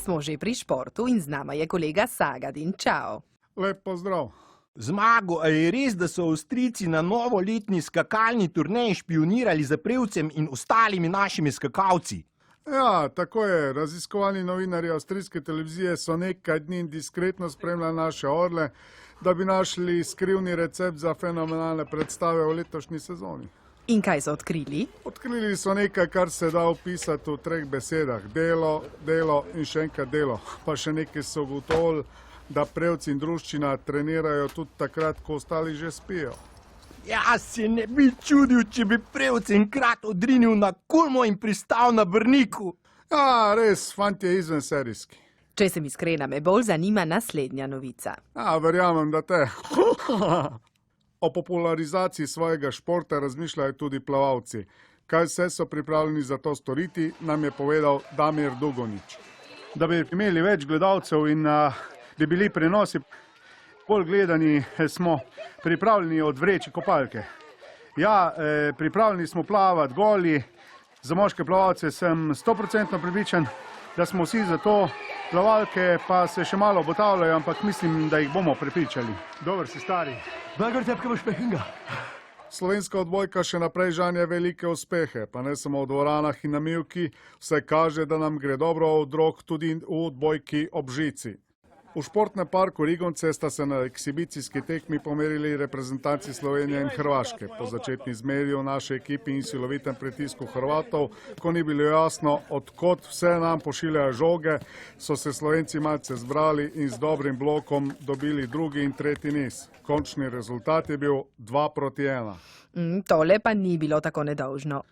Smo že pri športu in z nama je kolega Sagadin. Čau. Lep pozdrav. Zmago, a je res, da so Avstrijci na novoletni skakalni turneji špionirali za Prevcem in ostalimi našimi skakalci? Ja, tako je. Raziskovalni novinarji avstrijske televizije so nekaj dni diskretno spremljali naše orle, da bi našli skrivni recept za fenomenalne predstave v letošnji sezoni. In kaj so odkrili? Odkrili so nekaj, kar se da opisati v 3 besedah. Delo, delo in še enkrat delo. Pa še nekaj so ugotovili, da Prevci in druščina trenirajo tudi takrat, ko ostali že spijo. Jaz se ne bi čudil, če bi Prevce enkrat odrinil na Kulmo in pristal na Brniku. Ja, res, fant je izvenserijski. Če sem iskrena, me bolj zanima naslednja novica. Ja, verjamem, da te. O popularizaciji svojega športa razmišljajo tudi plavalci. Kaj vse so pripravljeni za to storiti, nam je povedal Damir Dugonič. Da bi imeli več gledalcev in bi bili prenosi bolj gledani, smo pripravljeni odvreči kopalke. Ja, pripravljeni smo plavati goli. Za moške plavalce sem 100% prepričan, da smo vsi za to. Plavalke pa se še malo obotavljajo, ampak mislim, da jih bomo prepričali. Dober si, stari. Slovenska odbojka še naprej žanje velike uspehe, pa ne samo v dvoranah in na mivki, vse kaže, da nam gre dobro od rok tudi v odbojki ob žici. V športnem parku Rigonce sta se na ekshibicijski tekmi pomerili reprezentanci Slovenije in Hrvaške. Po začetni zmeri v naši ekipi in silovitem pritisku Hrvatov, ko ni bilo jasno, odkot vse nam pošiljajo žoge, so se Slovenci malce zbrali in z dobrim blokom dobili drugi in tretji niz. Končni rezultat je bil 2-1. Tole pa ni bilo tako nedolžno.